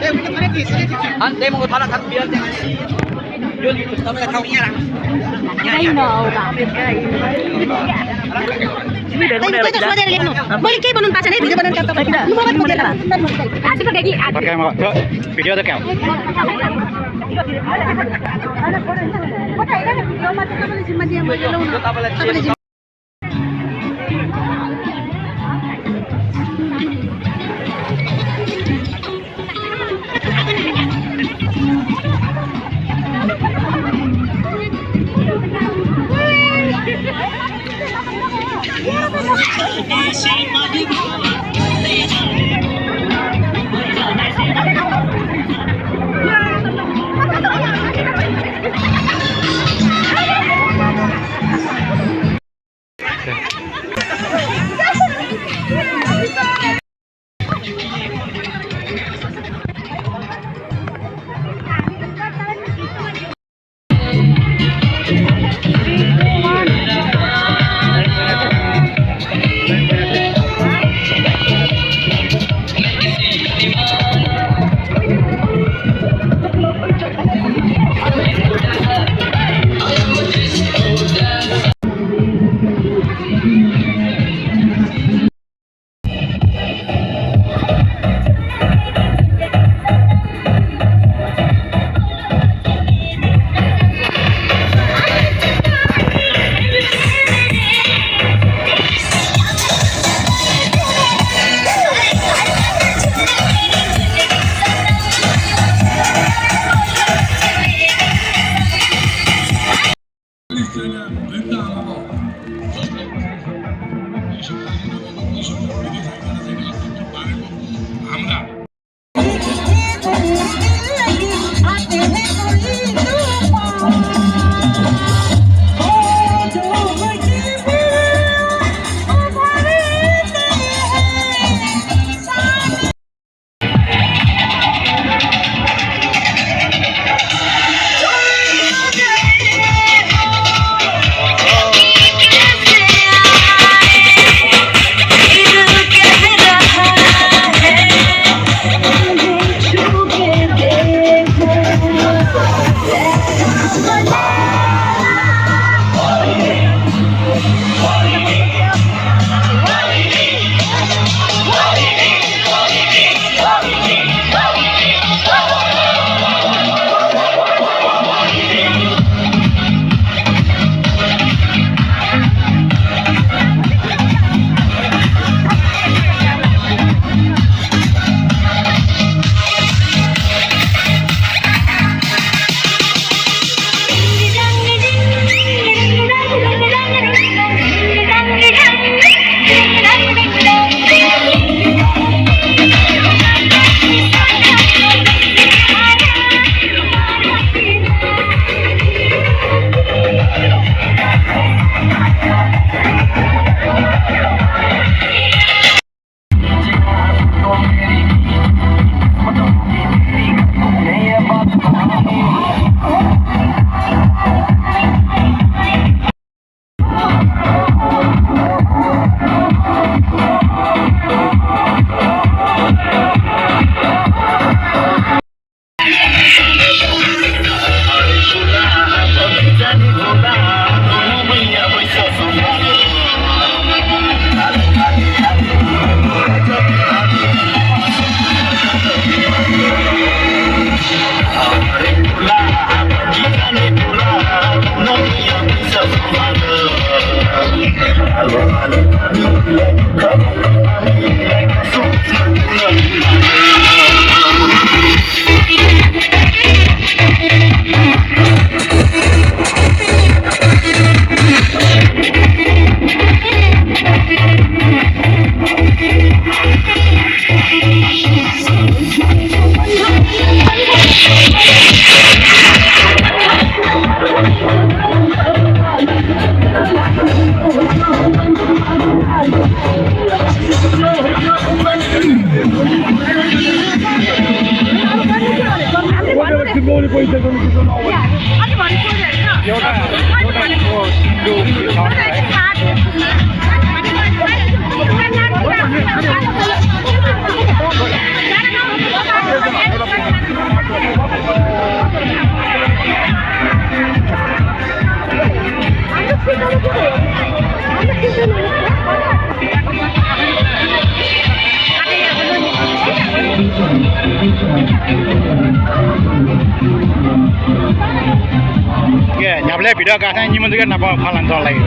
Antay mo ko talaga biar yun tapi ka tawnya lang. I know, bakit guys? Boleh kayak बनून पास नाही video बनवून करतो mobile मध्ये करा आज बघा की आज काय मग व्हिडिओ तर काय Ada Oke, nyampe video kasih nyimun juga napa falan soal lagi.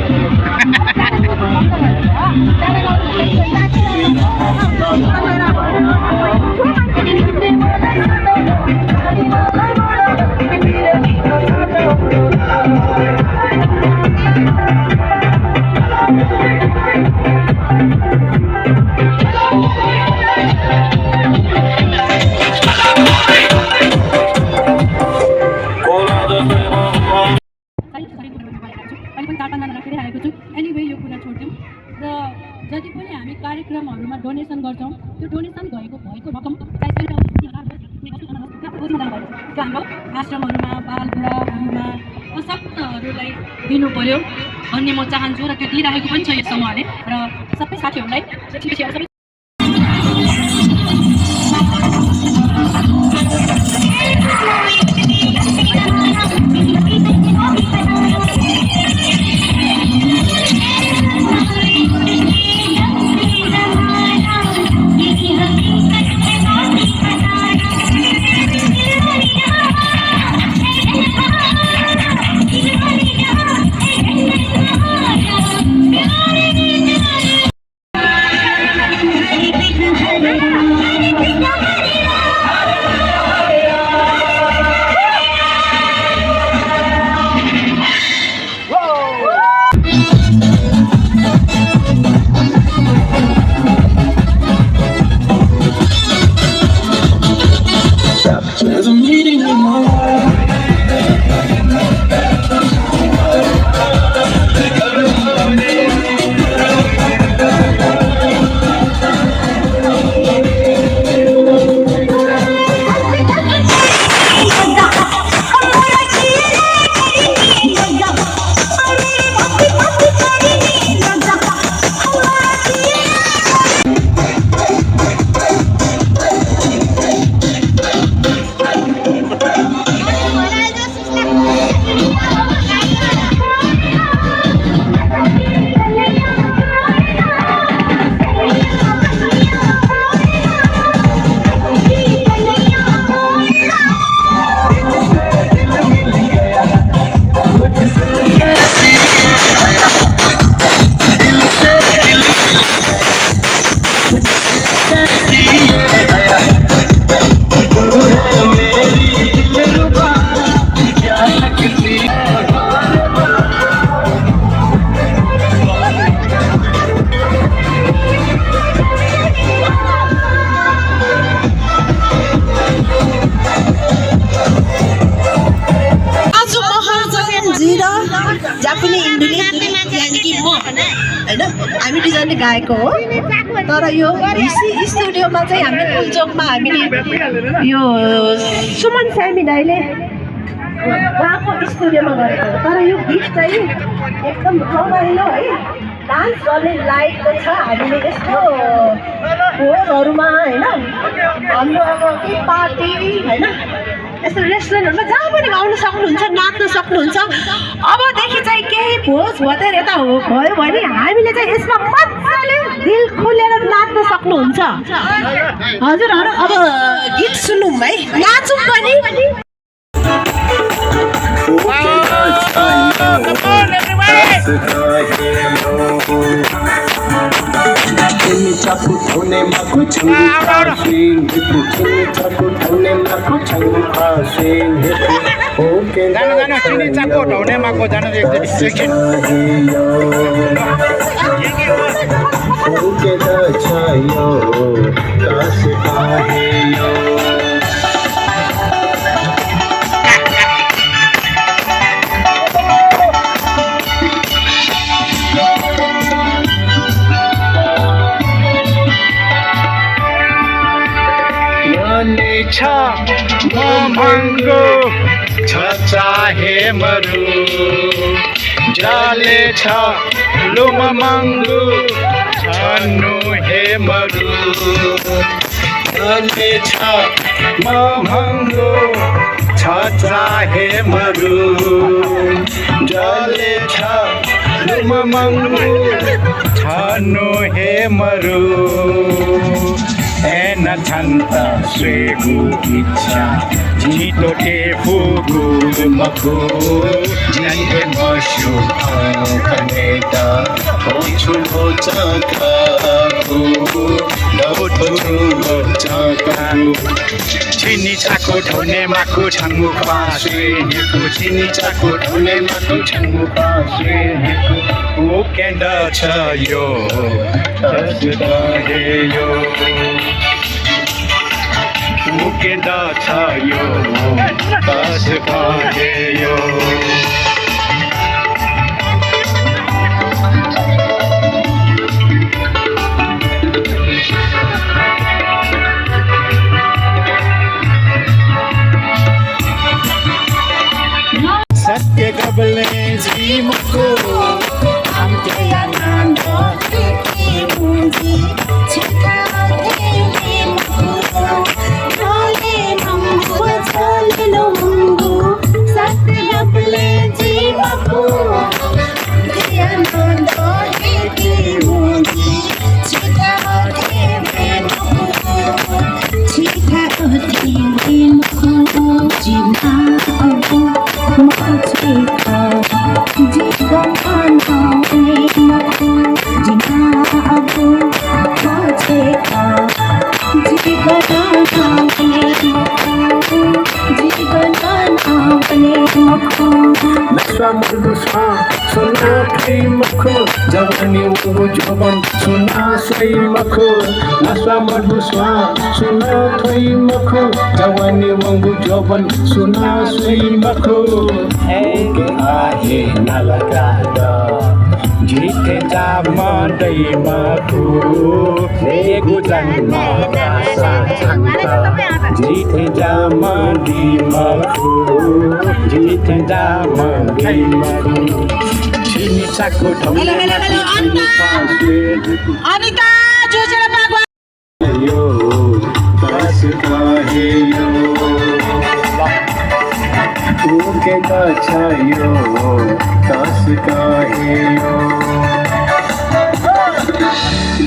Anyway यो कुरा छोड्यौँ र जति पनि हामी कार्यक्रमहरूमा डोनेसन गर्छौँ त्यो डोनेसन भएको रकम हाम्रो आश्रमहरूमा बालबुढाहरूमा अशक्तहरूलाई दिनु पर्यो भन्ने म चाहन्छु र त्यो दिइरहेको पनि छ यो समूहले र सबै साथीहरूलाई हामी दुईजनाले गाएको हो तर यो स्टुडियोमा चाहिँ हामी पुलचोकमा हामीले यो सुमन स्यामी दाइले उहाँको स्टुडियोमा गरेको हो तर यो गीत चाहिँ एकदम रमाइलो है डान्स गर्ने लायकको छ हामीले यस्तो भोजहरूमा होइन हाम्रो अब के पार्टी होइन यस्तो रेस्टुरेन्टहरूमा जहाँ पनि आउन सक्नुहुन्छ नाच्न सक्नुहुन्छ अबदेखि चाहिँ केही भोज भतेर यता भयो भने हामीले चाहिँ यसमा मजाले दिल खोलेर नाच्न सक्नुहुन्छ हजुरहरू अब गीत सुनौँ है नाचौँ पनि मंगो चाहे मरु जाले लुम मंगू छनु हे मरु जलेछ महँगो छ चाहे मरु जलेछ महँगो छनु हे मरु एन छन्त स्वेगु इच्छा जितो टेफुगु मखु जिहे मसु कनेता होछु चकाकु लौटु चकाकु चिनी चाको ढोने माकु छङ्गु पासे हेकु चिनी चाको ढोने माकु छङ्गु पासे हेकु ओ केन्दा छ यो तजदा हे यो ओ केन्दा छ यो तजदा हे यो सत्य गबले जीवको आम्केया नान्दो एकी मुजी छिकाते मुखु ढोले मंगु चलिलो मंगु सत्य गबले जीवको आम्केया नान्दो एकी मुजी छिकाते मुखु छिकाते मुखु जिना अबु मचेका जीवन अनाउने मखु जिना अबु मचेका जीवन अनाउने मखु जीवन अनाउने मखु नशा मर्दुसा सुना थै मखु जवानी वो जवन सुना सै मखु नशा मर्दुसा सुना थै मखु जवानी वो जवन सुना सै मखु एक आहे नलगादा जिते जामा दै मखु एक जन्मा कासा छन्ता जिते जामा दी मखु जिते जामा दै मखु चिनी चाको ढोले अनिता जोजेर बागवा यो बस कहे यो के यो दस कहे यो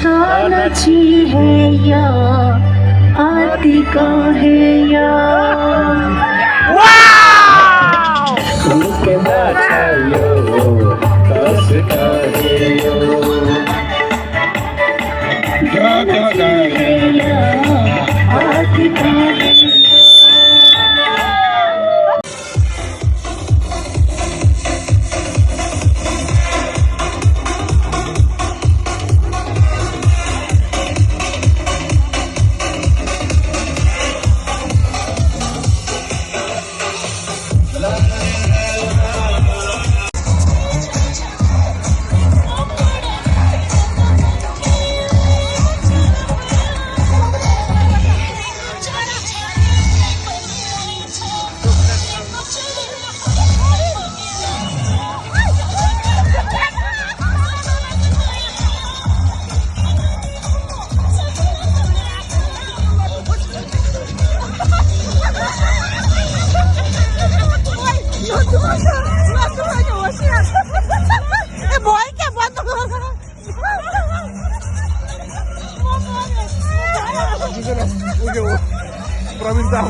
दान छी है या आदि कहे या के यो दस कहे यो आदि कहे Kita